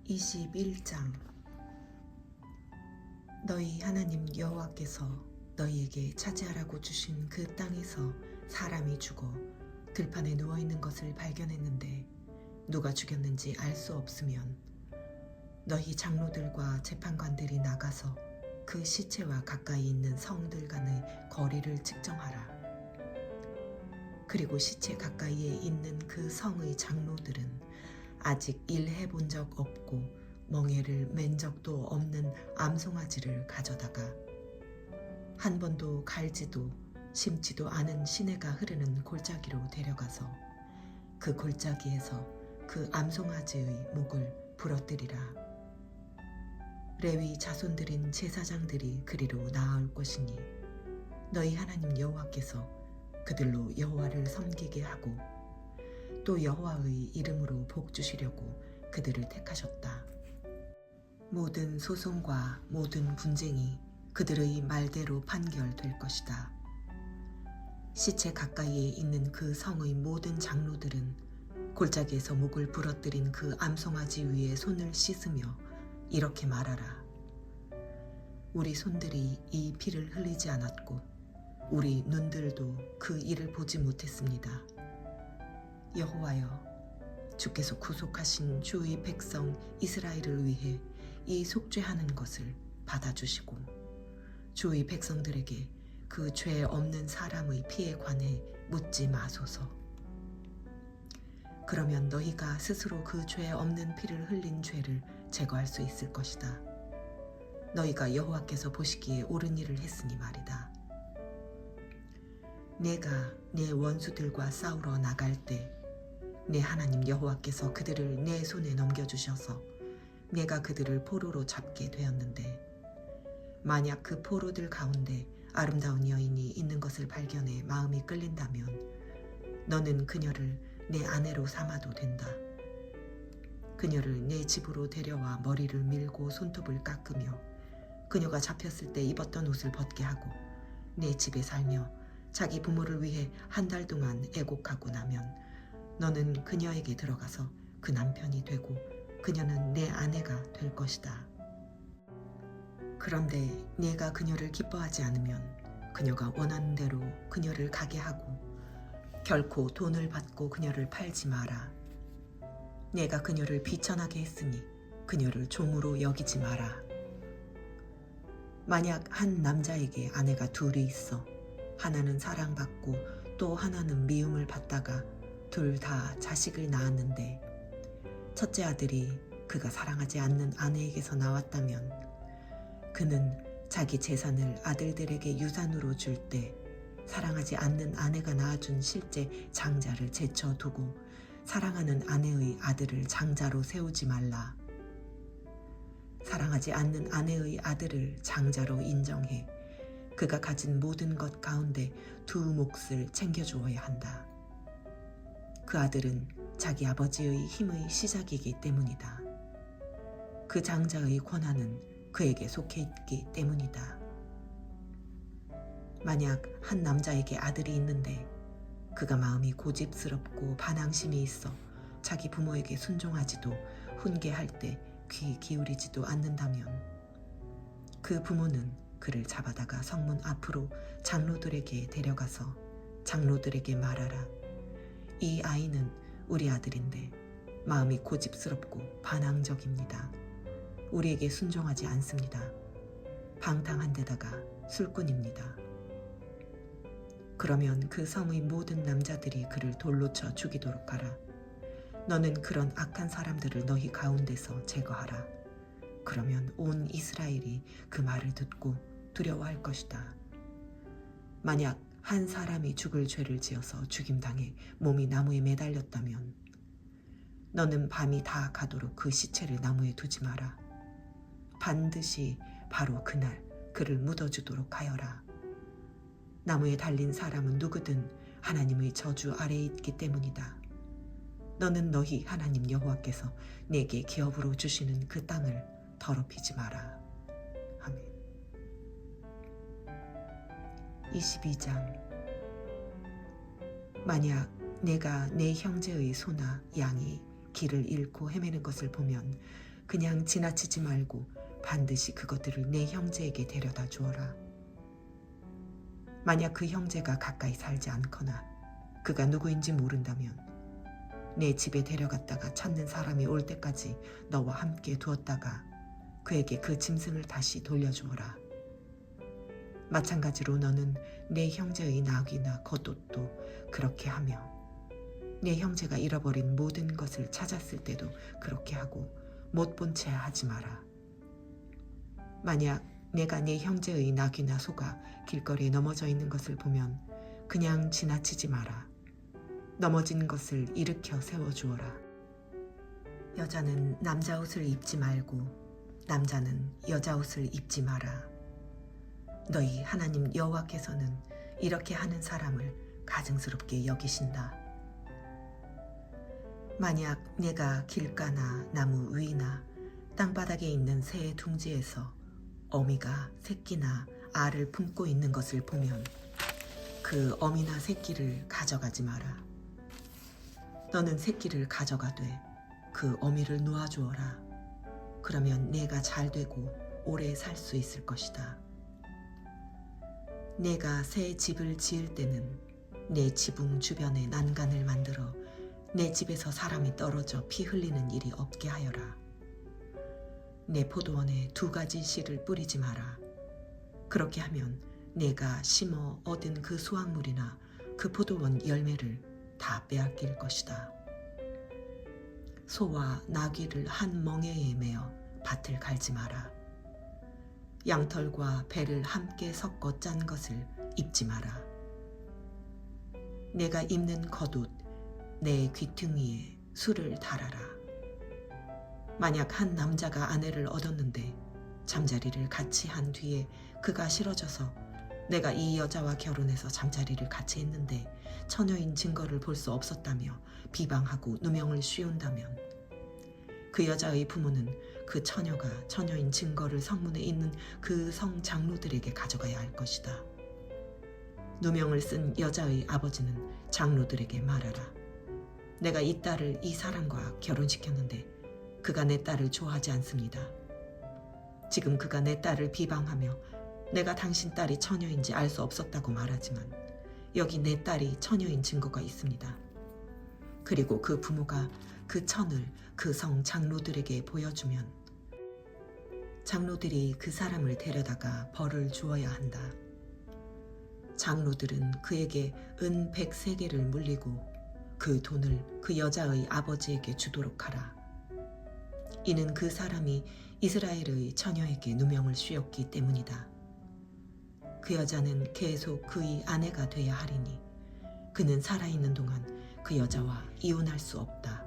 21장. 너희 하나님 여호와께서 너희에게 차지하라고 주신 그 땅에서 사람이 죽어 들판에 누워있는 것을 발견했는데 누가 죽였는지 알 수 없으면 너희 장로들과 재판관들이 나가서 그 시체와 가까이 있는 성들 간의 거리를 측정하라. 그리고 시체 가까이에 있는 그 성의 장로들은 아직 일해 본 적 없고 멍에를 맨 적도 없는 암송아지를 가져다가 한 번도 갈지도 심지도 않은 시내가 흐르는 골짜기로 데려가서 그 골짜기에서 그 암송아지의 목을 부러뜨리라. 레위 자손들인 제사장들이 그리로 나아올 것이니 너희 하나님 여호와께서 그들로 여호와를 섬기게 하고 또 여호와의 이름으로 복 주시려고 그들을 택하셨다. 모든 소송과 모든 분쟁이 그들의 말대로 판결될 것이다. 시체 가까이에 있는 그 성의 모든 장로들은 골짜기에서 목을 부러뜨린 그 암송아지 위에 손을 씻으며 이렇게 말하라. 우리 손들이 이 피를 흘리지 않았고 우리 눈들도 그 일을 보지 못했습니다. 여호와여, 주께서 구속하신 주의 백성 이스라엘을 위해 이 속죄하는 것을 받아주시고 주의 백성들에게 그 죄 없는 사람의 피에 관해 묻지 마소서. 그러면 너희가 스스로 그 죄 없는 피를 흘린 죄를 제거할 수 있을 것이다. 너희가 여호와께서 보시기에 옳은 일을 했으니 말이다. 내가 내 원수들과 싸우러 나갈 때 내 하나님 여호와께서 그들을 내 손에 넘겨주셔서 내가 그들을 포로로 잡게 되었는데 만약 그 포로들 가운데 아름다운 여인이 있는 것을 발견해 마음이 끌린다면 너는 그녀를 내 아내로 삼아도 된다. 그녀를 내 집으로 데려와 머리를 밀고 손톱을 깎으며 그녀가 잡혔을 때 입었던 옷을 벗게 하고 내 집에 살며 자기 부모를 위해 한 달 동안 애곡하고 나면 너는 그녀에게 들어가서 그 남편이 되고 그녀는 내 아내가 될 것이다. 그런데 네가 그녀를 기뻐하지 않으면 그녀가 원하는 대로 그녀를 가게 하고 결코 돈을 받고 그녀를 팔지 마라. 네가 그녀를 비천하게 했으니 그녀를 종으로 여기지 마라. 만약 한 남자에게 아내가 둘이 있어 하나는 사랑받고 또 하나는 미움을 받다가 둘 다 자식을 낳았는데 첫째 아들이 그가 사랑하지 않는 아내에게서 나왔다면 그는 자기 재산을 아들들에게 유산으로 줄 때 사랑하지 않는 아내가 낳아준 실제 장자를 제쳐두고 사랑하는 아내의 아들을 장자로 세우지 말라. 사랑하지 않는 아내의 아들을 장자로 인정해 그가 가진 모든 것 가운데 두 몫을 챙겨주어야 한다. 그 아들은 자기 아버지의 힘의 시작이기 때문이다. 그 장자의 권한은 그에게 속해 있기 때문이다. 만약 한 남자에게 아들이 있는데 그가 마음이 고집스럽고 반항심이 있어 자기 부모에게 순종하지도 훈계할 때 귀 기울이지도 않는다면 그 부모는 그를 잡아다가 성문 앞으로 장로들에게 데려가서 장로들에게 말하라. 이 아이는 우리 아들인데 마음이 고집스럽고 반항적입니다. 우리에게 순종하지 않습니다. 방탕한 데다가 술꾼입니다. 그러면 그 성의 모든 남자들이 그를 돌로 쳐 죽이도록 하라. 너는 그런 악한 사람들을 너희 가운데서 제거하라. 그러면 온 이스라엘이 그 말을 듣고 두려워할 것이다. 만약 한 사람이 죽을 죄를 지어서 죽임당해 몸이 나무에 매달렸다면 너는 밤이 다 가도록 그 시체를 나무에 두지 마라. 반드시 바로 그날 그를 묻어주도록 하여라. 나무에 달린 사람은 누구든 하나님의 저주 아래에 있기 때문이다. 너는 너희 하나님 여호와께서 내게 기업으로 주시는 그 땅을 더럽히지 마라. 아멘. 22장. 만약 내가 내 형제의 소나 양이 길을 잃고 헤매는 것을 보면 그냥 지나치지 말고 반드시 그것들을 내 형제에게 데려다 주어라. 만약 그 형제가 가까이 살지 않거나 그가 누구인지 모른다면 내 집에 데려갔다가 찾는 사람이 올 때까지 너와 함께 두었다가 그에게 그 짐승을 다시 돌려주어라. 마찬가지로 너는 내 형제의 낙이나 겉옷도 그렇게 하며 내 형제가 잃어버린 모든 것을 찾았을 때도 그렇게 하고 못 본 채 하지 마라. 만약 내가 네 형제의 낙이나 소가 길거리에 넘어져 있는 것을 보면 그냥 지나치지 마라. 넘어진 것을 일으켜 세워주어라. 여자는 남자 옷을 입지 말고 남자는 여자 옷을 입지 마라. 너희 하나님 여호와께서는 이렇게 하는 사람을 가증스럽게 여기신다. 만약 내가 길가나 나무 위나 땅바닥에 있는 새의 둥지에서 어미가 새끼나 알을 품고 있는 것을 보면 그 어미나 새끼를 가져가지 마라. 너는 새끼를 가져가되 그 어미를 놓아주어라. 그러면 내가 잘 되고 오래 살 수 있을 것이다. 내가 새 집을 지을 때는 내 지붕 주변에 난간을 만들어 내 집에서 사람이 떨어져 피 흘리는 일이 없게 하여라. 내 포도원에 2가지 씨를 뿌리지 마라. 그렇게 하면 내가 심어 얻은 그 수확물이나 그 포도원 열매를 다 빼앗길 것이다. 소와 나귀를 한 멍에에 매어 밭을 갈지 마라. 양털과 배를 함께 섞어 짠 것을 입지 마라. 내가 입는 겉옷 내 귀퉁이에 술을 달아라. 만약 한 남자가 아내를 얻었는데 잠자리를 같이 한 뒤에 그가 싫어져서 내가 이 여자와 결혼해서 잠자리를 같이 했는데 처녀인 증거를 볼 수 없었다며 비방하고 누명을 씌운다면 그 여자의 부모는 그 처녀가 처녀인 증거를 성문에 있는 그 성 장로들에게 가져가야 할 것이다. 누명을 쓴 여자의 아버지는 장로들에게 말하라. 내가 이 딸을 이 사람과 결혼시켰는데 그가 내 딸을 좋아하지 않습니다. 지금 그가 내 딸을 비방하며 내가 당신 딸이 처녀인지 알 수 없었다고 말하지만 여기 내 딸이 처녀인 증거가 있습니다. 그리고 그 부모가 그 천을 그 성 장로들에게 보여주면 장로들이 그 사람을 데려다가 벌을 주어야 한다. 장로들은 그에게 은 100세겔을 물리고 그 돈을 그 여자의 아버지에게 주도록 하라. 이는 그 사람이 이스라엘의 처녀에게 누명을 씌웠기 때문이다. 그 여자는 계속 그의 아내가 돼야 하리니 그는 살아있는 동안 그 여자와 이혼할 수 없다.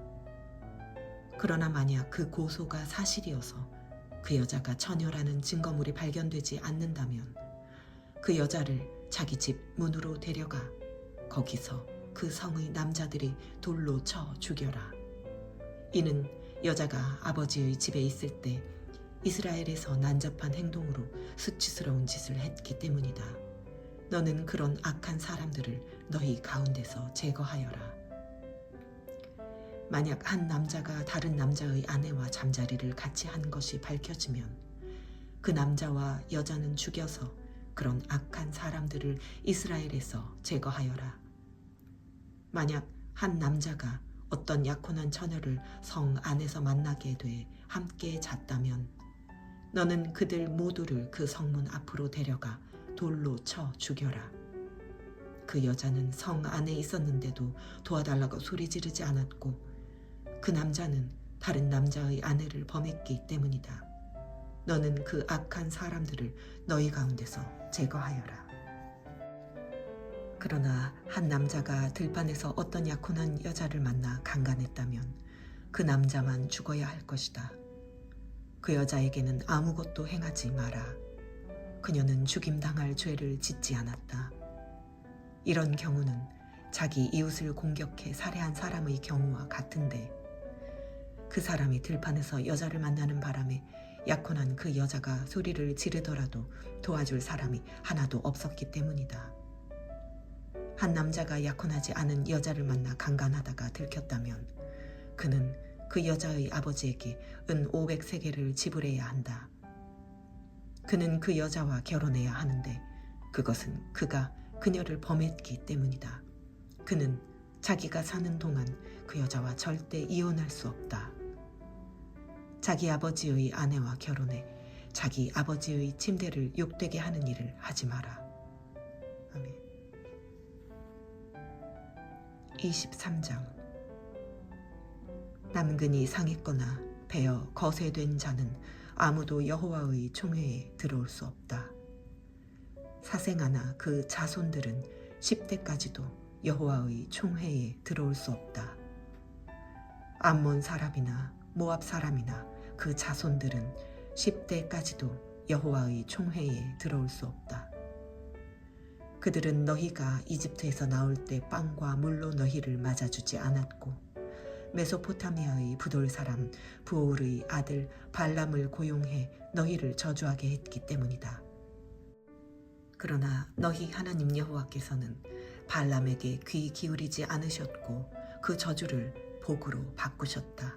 그러나 만약 그 고소가 사실이어서 그 여자가 처녀라는 증거물이 발견되지 않는다면 그 여자를 자기 집 문으로 데려가 거기서 그 성의 남자들이 돌로 쳐 죽여라. 이는 여자가 아버지의 집에 있을 때 이스라엘에서 난잡한 행동으로 수치스러운 짓을 했기 때문이다. 너는 그런 악한 사람들을 너희 가운데서 제거하여라. 만약 한 남자가 다른 남자의 아내와 잠자리를 같이 한 것이 밝혀지면 그 남자와 여자는 죽여서 그런 악한 사람들을 이스라엘에서 제거하여라. 만약 한 남자가 어떤 약혼한 처녀를 성 안에서 만나게 돼 함께 잤다면 너는 그들 모두를 그 성문 앞으로 데려가 돌로 쳐 죽여라. 그 여자는 성 안에 있었는데도 도와달라고 소리 지르지 않았고 그 남자는 다른 남자의 아내를 범했기 때문이다. 너는 그 악한 사람들을 너희 가운데서 제거하여라. 그러나 한 남자가 들판에서 어떤 약혼한 여자를 만나 강간했다면 그 남자만 죽어야 할 것이다. 그 여자에게는 아무것도 행하지 마라. 그녀는 죽임당할 죄를 짓지 않았다. 이런 경우는 자기 이웃을 공격해 살해한 사람의 경우와 같은데 그 사람이 들판에서 여자를 만나는 바람에 약혼한 그 여자가 소리를 지르더라도 도와줄 사람이 하나도 없었기 때문이다. 한 남자가 약혼하지 않은 여자를 만나 강간하다가 들켰다면 그는 그 여자의 아버지에게 은 500세겔을 지불해야 한다. 그는 그 여자와 결혼해야 하는데 그것은 그가 그녀를 범했기 때문이다. 그는 자기가 사는 동안 그 여자와 절대 이혼할 수 없다. 자기 아버지의 아내와 결혼해 자기 아버지의 침대를 욕되게 하는 일을 하지 마라. 아멘. 23장. 남근이 상했거나 베어 거세된 자는 아무도 여호와의 총회에 들어올 수 없다. 사생아나 그 자손들은 10대까지도 여호와의 총회에 들어올 수 없다. 암몬 사람이나 모압 사람이나 그 자손들은 10대까지도 여호와의 총회에 들어올 수 없다. 그들은 너희가 이집트에서 나올 때 빵과 물로 너희를 맞아주지 않았고 메소포타미아의 부돌 사람 부올의 아들 발람을 고용해 너희를 저주하게 했기 때문이다. 그러나 너희 하나님 여호와께서는 발람에게 귀 기울이지 않으셨고 그 저주를 복으로 바꾸셨다.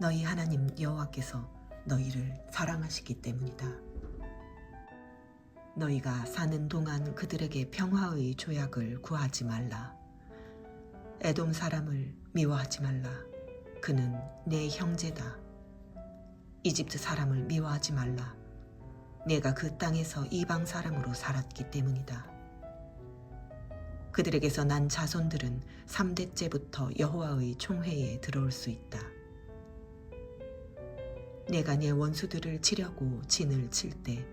너희 하나님 여호와께서 너희를 사랑하시기 때문이다. 너희가 사는 동안 그들에게 평화의 조약을 구하지 말라. 에돔 사람을 미워하지 말라. 그는 내 형제다. 이집트 사람을 미워하지 말라. 내가 그 땅에서 이방 사람으로 살았기 때문이다. 그들에게서 난 자손들은 3대째부터 여호와의 총회에 들어올 수 있다. 내가 내 원수들을 치려고 진을 칠 때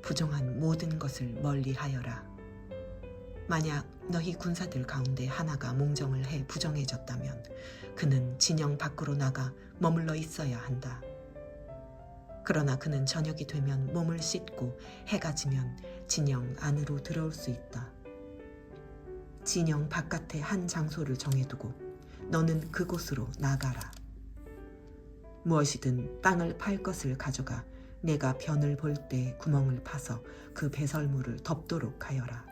부정한 모든 것을 멀리하여라. 만약 너희 군사들 가운데 하나가 몽정을 해 부정해졌다면 그는 진영 밖으로 나가 머물러 있어야 한다. 그러나 그는 저녁이 되면 몸을 씻고 해가 지면 진영 안으로 들어올 수 있다. 진영 바깥에 한 장소를 정해두고 너는 그곳으로 나가라. 무엇이든 땅을 팔 것을 가져가 내가 변을 볼 때 구멍을 파서 그 배설물을 덮도록 하여라.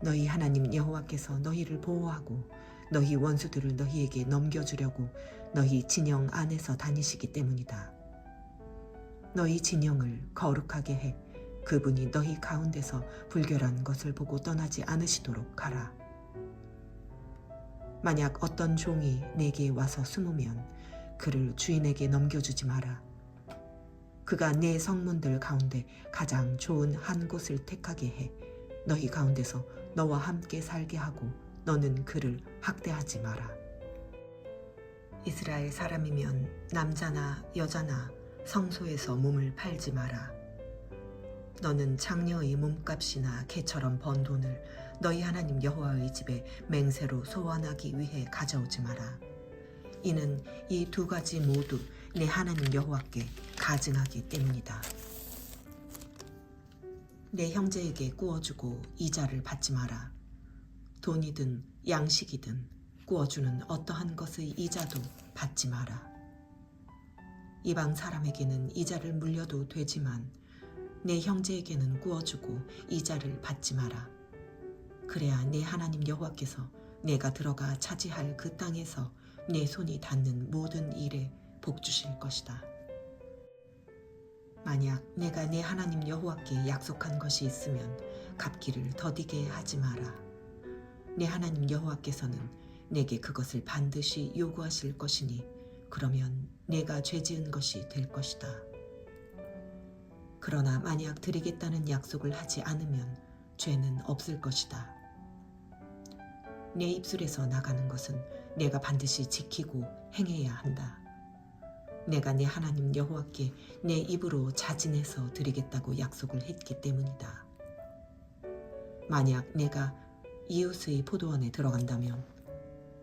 너희 하나님 여호와께서 너희를 보호하고 너희 원수들을 너희에게 넘겨주려고 너희 진영 안에서 다니시기 때문이다. 너희 진영을 거룩하게 해 그분이 너희 가운데서 불결한 것을 보고 떠나지 않으시도록 하라. 만약 어떤 종이 내게 와서 숨으면 그를 주인에게 넘겨주지 마라. 그가 내 성문들 가운데 가장 좋은 한 곳을 택하게 해 너희 가운데서 너와 함께 살게 하고 너는 그를 학대하지 마라. 이스라엘 사람이면 남자나 여자나 성소에서 몸을 팔지 마라. 너는 장녀의 몸값이나 개처럼 번 돈을 너희 하나님 여호와의 집에 맹세로 소환하기 위해 가져오지 마라. 이는 이 두 가지 모두 내 하나님 여호와께 가증하기 때문이다. 내 형제에게 구워주고 이자를 받지 마라. 돈이든 양식이든 구워주는 어떠한 것의 이자도 받지 마라. 이방 사람에게는 이자를 물려도 되지만 내 형제에게는 구워주고 이자를 받지 마라. 그래야 내 하나님 여호와께서 내가 들어가 차지할 그 땅에서 내 손이 닿는 모든 일에 복 주실 것이다. 만약 내가 내 하나님 여호와께 약속한 것이 있으면 갚기를 더디게 하지 마라. 내 하나님 여호와께서는 내게 그것을 반드시 요구하실 것이니 그러면 내가 죄지은 것이 될 것이다. 그러나 만약 드리겠다는 약속을 하지 않으면 죄는 없을 것이다. 내 입술에서 나가는 것은 내가 반드시 지키고 행해야 한다. 내가 내 하나님 여호와께 내 입으로 자진해서 드리겠다고 약속을 했기 때문이다. 만약 내가 이웃의 포도원에 들어간다면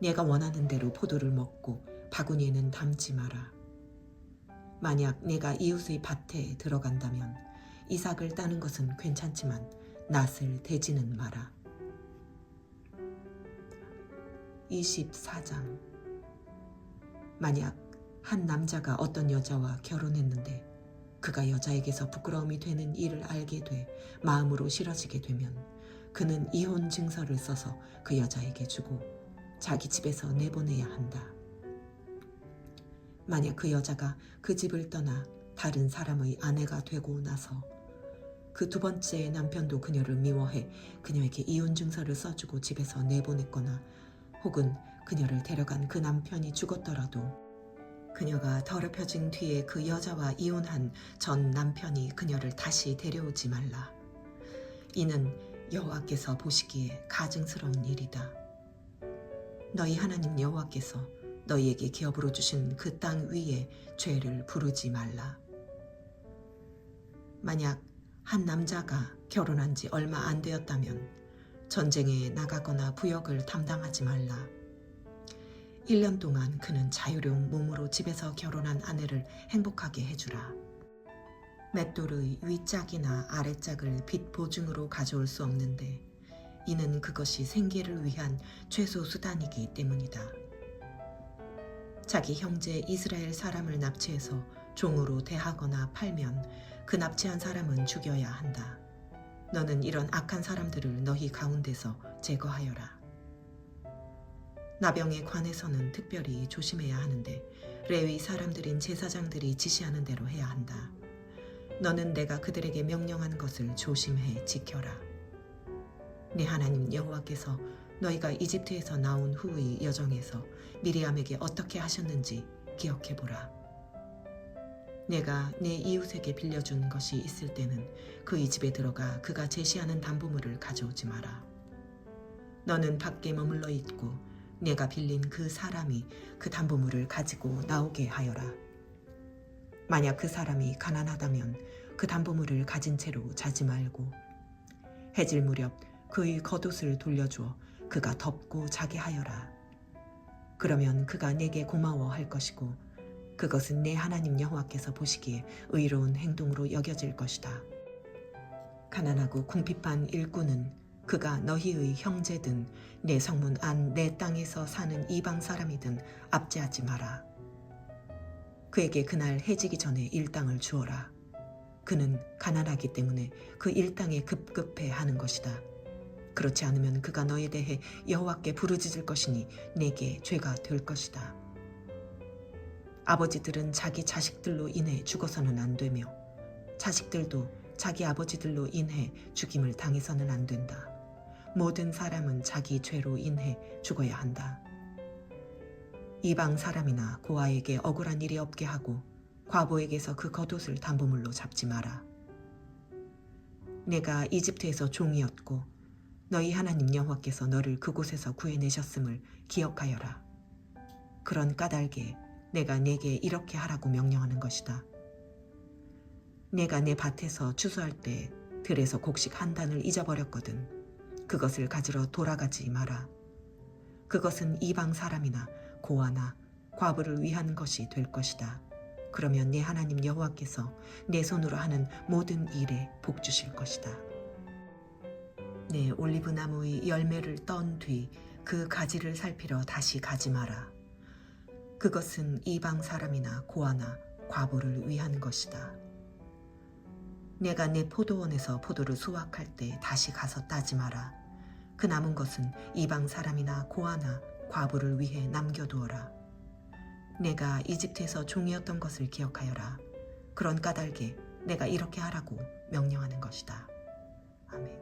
내가 원하는 대로 포도를 먹고 바구니에는 담지 마라. 만약 내가 이웃의 밭에 들어간다면 이삭을 따는 것은 괜찮지만 낫을 대지는 마라. 24장. 만약 한 남자가 어떤 여자와 결혼했는데 그가 여자에게서 부끄러움이 되는 일을 알게 돼 마음으로 싫어지게 되면 그는 이혼 증서를 써서 그 여자에게 주고 자기 집에서 내보내야 한다. 만약 그 여자가 그 집을 떠나 다른 사람의 아내가 되고 나서 그 두 번째 남편도 그녀를 미워해 그녀에게 이혼 증서를 써주고 집에서 내보냈거나 혹은 그녀를 데려간 그 남편이 죽었더라도 그녀가 더럽혀진 뒤에 그 여자와 이혼한 전 남편이 그녀를 다시 데려오지 말라. 이는 여호와께서 보시기에 가증스러운 일이다. 너희 하나님 여호와께서 너희에게 기업으로 주신 그 땅 위에 죄를 부르지 말라. 만약 한 남자가 결혼한 지 얼마 안 되었다면 전쟁에 나가거나 부역을 담당하지 말라. 1년 동안 그는 자유로운 몸으로 집에서 결혼한 아내를 행복하게 해주라. 맷돌의 윗짝이나 아랫짝을 빚 보증으로 가져올 수 없는데 이는 그것이 생계를 위한 최소 수단이기 때문이다. 자기 형제 이스라엘 사람을 납치해서 종으로 대하거나 팔면 그 납치한 사람은 죽여야 한다. 너는 이런 악한 사람들을 너희 가운데서 제거하여라. 나병에 관해서는 특별히 조심해야 하는데 레위 사람들인 제사장들이 지시하는 대로 해야 한다. 너는 내가 그들에게 명령한 것을 조심해 지켜라. 네 하나님 여호와께서 너희가 이집트에서 나온 후의 여정에서 미리암에게 어떻게 하셨는지 기억해보라. 내가 내 이웃에게 빌려준 것이 있을 때는 그의 집에 들어가 그가 제시하는 담보물을 가져오지 마라. 너는 밖에 머물러 있고 내가 빌린 그 사람이 그 담보물을 가지고 나오게 하여라. 만약 그 사람이 가난하다면 그 담보물을 가진 채로 자지 말고 해질 무렵 그의 겉옷을 돌려주어 그가 덮고 자게 하여라. 그러면 그가 내게 고마워할 것이고 그것은 내 하나님 여호와께서 보시기에 의로운 행동으로 여겨질 것이다. 가난하고 궁핍한 일꾼은 그가 너희의 형제든 내 성문 안 내 땅에서 사는 이방 사람이든 압제하지 마라. 그에게 그날 해지기 전에 일당을 주어라. 그는 가난하기 때문에 그 일당에 급급해 하는 것이다. 그렇지 않으면 그가 너에 대해 여호와께 부르짖을 것이니 내게 죄가 될 것이다. 아버지들은 자기 자식들로 인해 죽어서는 안 되며 자식들도 자기 아버지들로 인해 죽임을 당해서는 안 된다. 모든 사람은 자기 죄로 인해 죽어야 한다. 이방 사람이나 고아에게 억울한 일이 없게 하고 과부에게서 그 겉옷을 담보물로 잡지 마라. 내가 이집트에서 종이었고 너희 하나님 여호와께서 너를 그곳에서 구해내셨음을 기억하여라. 그런 까닭에 내가 내게 이렇게 하라고 명령하는 것이다. 내가 내 밭에서 추수할 때 들에서 곡식 한 단을 잊어버렸거든. 그것을 가지러 돌아가지 마라. 그것은 이방 사람이나 고아나 과부를 위한 것이 될 것이다. 그러면 내 하나님 여호와께서 내 손으로 하는 모든 일에 복 주실 것이다. 내 올리브 나무의 열매를 떤 뒤 그 가지를 살피러 다시 가지 마라. 그것은 이방 사람이나 고아나 과부를 위한 것이다. 내가 내 포도원에서 포도를 수확할 때 다시 가서 따지 마라. 그 남은 것은 이방 사람이나 고아나 과부를 위해 남겨두어라. 내가 이집트에서 종이었던 것을 기억하여라. 그런 까닭에 내가 이렇게 하라고 명령하는 것이다. 아멘.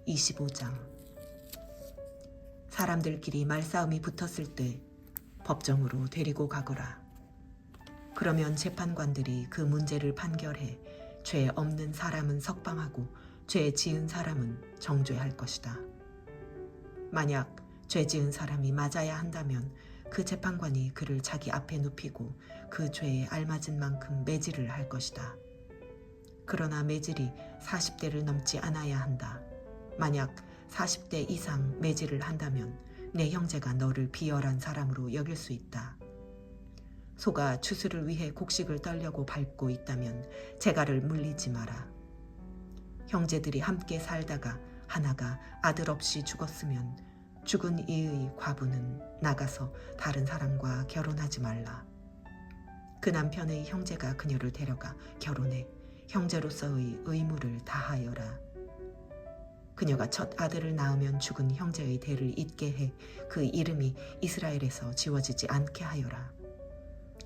25장. 사람들끼리 말싸움이 붙었을 때 법정으로 데리고 가거라. 그러면 재판관들이 그 문제를 판결해 죄 없는 사람은 석방하고 죄 지은 사람은 정죄할 것이다. 만약 죄 지은 사람이 맞아야 한다면 그 재판관이 그를 자기 앞에 눕히고 그 죄에 알맞은 만큼 매질을 할 것이다. 그러나 매질이 40대를 넘지 않아야 한다. 만약 40대 이상 매질을 한다면 내 형제가 너를 비열한 사람으로 여길 수 있다. 소가 추수를 위해 곡식을 떨려고 밟고 있다면 재갈을 물리지 마라. 형제들이 함께 살다가 하나가 아들 없이 죽었으면 죽은 이의 과부는 나가서 다른 사람과 결혼하지 말라. 그 남편의 형제가 그녀를 데려가 결혼해 형제로서의 의무를 다하여라. 그녀가 첫 아들을 낳으면 죽은 형제의 대를 잇게 해 그 이름이 이스라엘에서 지워지지 않게 하여라.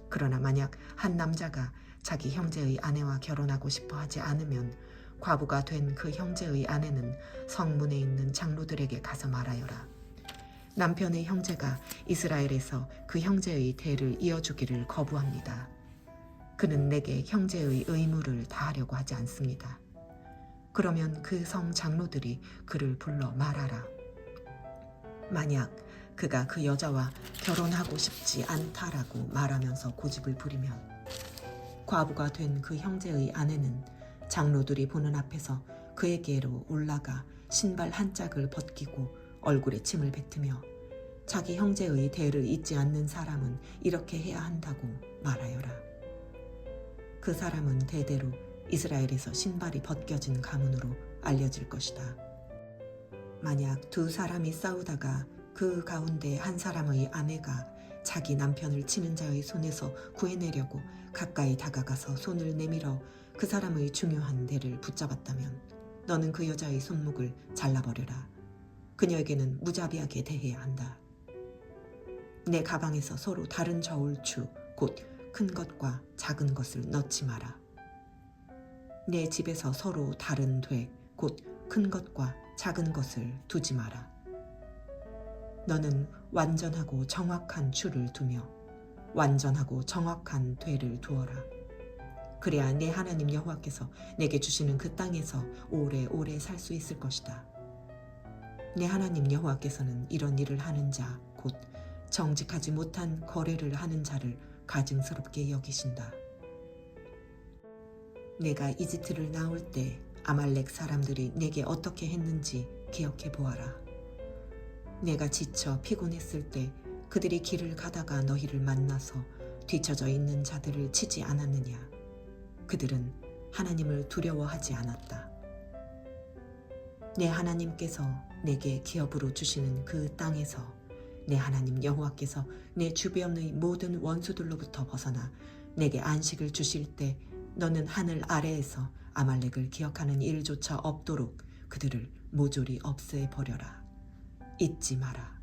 그러나 만약 한 남자가 자기 형제의 아내와 결혼하고 싶어 하지 않으면 과부가 된 그 형제의 아내는 성문에 있는 장로들에게 가서 말하여라. 남편의 형제가 이스라엘에서 그 형제의 대를 이어주기를 거부합니다. 그는 내게 형제의 의무를 다하려고 하지 않습니다. 그러면 그 성 장로들이 그를 불러 말하라. 만약 그가 그 여자와 결혼하고 싶지 않다라고 말하면서 고집을 부리면 과부가 된 그 형제의 아내는 장로들이 보는 앞에서 그에게로 올라가 신발 한 짝을 벗기고 얼굴에 침을 뱉으며 자기 형제의 대를 잇지 않는 사람은 이렇게 해야 한다고 말하여라. 그 사람은 대대로 이스라엘에서 신발이 벗겨진 가문으로 알려질 것이다. 만약 두 사람이 싸우다가 그 가운데 한 사람의 아내가 자기 남편을 치는 자의 손에서 구해내려고 가까이 다가가서 손을 내밀어 그 사람의 중요한 대를 붙잡았다면 너는 그 여자의 손목을 잘라버려라. 그녀에게는 무자비하게 대해야 한다. 내 가방에서 서로 다른 저울추 곧 큰 것과 작은 것을 넣지 마라. 내 집에서 서로 다른 돼 곧 큰 것과 작은 것을 두지 마라. 너는 완전하고 정확한 추를 두며 완전하고 정확한 되를 두어라. 그래야 내 하나님 여호와께서 내게 주시는 그 땅에서 오래오래 살 수 있을 것이다. 내 하나님 여호와께서는 이런 일을 하는 자, 곧 정직하지 못한 거래를 하는 자를 가증스럽게 여기신다. 내가 이집트를 나올 때 아말렉 사람들이 내게 어떻게 했는지 기억해 보아라. 내가 지쳐 피곤했을 때 그들이 길을 가다가 너희를 만나서 뒤처져 있는 자들을 치지 않았느냐. 그들은 하나님을 두려워하지 않았다. 내 하나님께서 내게 기업으로 주시는 그 땅에서 내 하나님 여호와께서 내 주변의 모든 원수들로부터 벗어나 내게 안식을 주실 때 너는 하늘 아래에서 아말렉을 기억하는 일조차 없도록 그들을 모조리 없애버려라. 잊지 마라.